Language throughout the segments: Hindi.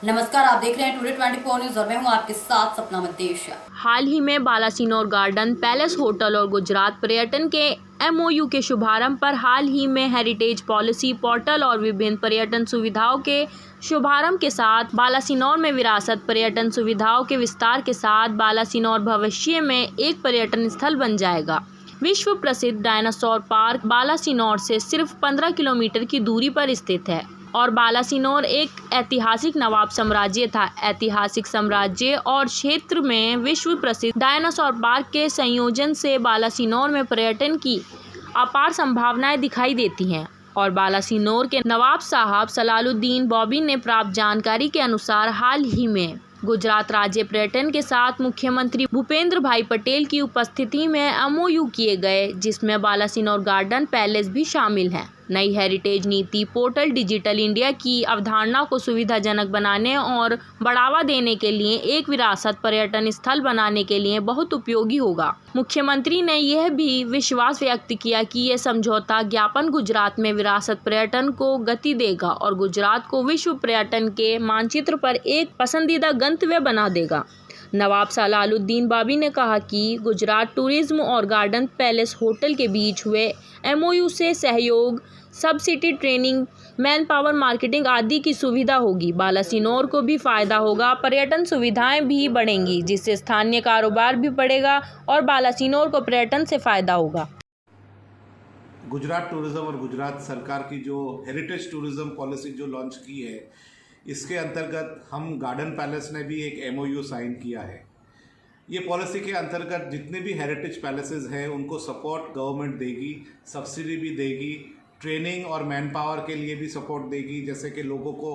नमस्कार, आप देख रहे हैं टुडे 24 न्यूज और मैं हूं आपके साथ सपना मतेशिया। हाल ही में बालासिनोर गार्डन, पैलेस होटल और गुजरात पर्यटन के MOU के शुभारंभ पर हाल ही में हेरिटेज पॉलिसी पोर्टल और विभिन्न पर्यटन सुविधाओं के शुभारंभ के साथ बालासिनोर में विरासत पर्यटन सुविधाओं के विस्तार के साथ बालासिनोर भविष्य में एक पर्यटन स्थल बन जाएगा। विश्व प्रसिद्ध डायनासोर पार्क बालासिनोर से सिर्फ 15 किलोमीटर की दूरी पर स्थित है और बालासिनोर एक ऐतिहासिक नवाब साम्राज्य था। ऐतिहासिक साम्राज्य और क्षेत्र में विश्व प्रसिद्ध डायनासोर पार्क के संयोजन से बालासिनोर में पर्यटन की अपार संभावनाएं दिखाई देती हैं और बालासिनोर के नवाब साहब सलालुद्दीन बॉबी ने प्राप्त जानकारी के अनुसार हाल ही में गुजरात राज्य पर्यटन के साथ मुख्यमंत्री भूपेंद्र भाई पटेल की उपस्थिति में MOU किए गए, जिसमें बालासिनोर गार्डन पैलेस भी शामिल है। नई हेरिटेज नीति पोर्टल डिजिटल इंडिया की अवधारणा को सुविधाजनक बनाने और बढ़ावा देने के लिए एक विरासत पर्यटन स्थल बनाने के लिए बहुत उपयोगी होगा। मुख्यमंत्री ने यह भी विश्वास व्यक्त किया कि यह समझौता ज्ञापन गुजरात में विरासत पर्यटन को गति देगा और गुजरात को विश्व पर्यटन के मानचित्र पर एक पसंदीदा गंतव्य बना देगा। नवाब सलालुद्दीन बाबी ने कहा कि गुजरात टूरिज्म और गार्डन पैलेस होटल के बीच हुए MOU से सहयोग, subsidy, training, man power, marketing आदि की सुविधा होगी। बालासिनोर को भी फायदा होगा, पर्यटन सुविधाएं भी बढ़ेंगी, जिससे स्थानीय कारोबार भी बढ़ेगा और बालासिनोर को पर्यटन से फायदा होगा। गुजरात टूरिज्म और गुजरात सरकार की जो हेरिटेज टूरिज्म पॉलिसी जो लॉन्च की है, इसके अंतर्गत हम गार्डन पैलेस ने भी एक MOU साइन किया है। ये पॉलिसी के अंतर्गत जितने भी हेरिटेज पैलेसेस हैं उनको सपोर्ट गवर्नमेंट देगी, सब्सिडी भी देगी, ट्रेनिंग और मैन पावर के लिए भी सपोर्ट देगी। जैसे कि लोगों को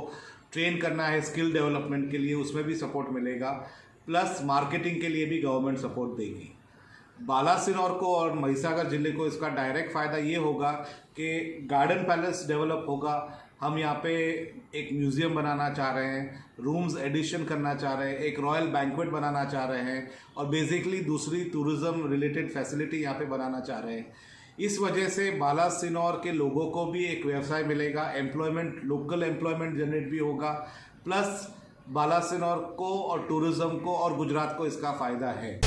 ट्रेन करना है स्किल डेवलपमेंट के लिए, उसमें भी सपोर्ट मिलेगा, प्लस मार्केटिंग के लिए भी गवर्नमेंट सपोर्ट देगी। बालासिनोर को और महिसागर ज़िले को इसका डायरेक्ट फ़ायदा ये होगा कि गार्डन पैलेस डेवलप होगा। हम यहाँ पे एक म्यूज़ियम बनाना चाह रहे हैं, रूम्स एडिशन करना चाह रहे हैं, एक रॉयल बैंक्वेट बनाना चाह रहे हैं और बेसिकली दूसरी टूरिज़्म रिलेटेड फैसिलिटी यहाँ पे बनाना चाह रहे हैं। इस वजह से बालासिनोर के लोगों को भी एक व्यवसाय मिलेगा, एम्प्लॉयमेंट, लोकल एम्प्लॉयमेंट जनरेट भी होगा, प्लस बालासिनोर को और टूरिज़्म को और गुजरात को इसका फ़ायदा है।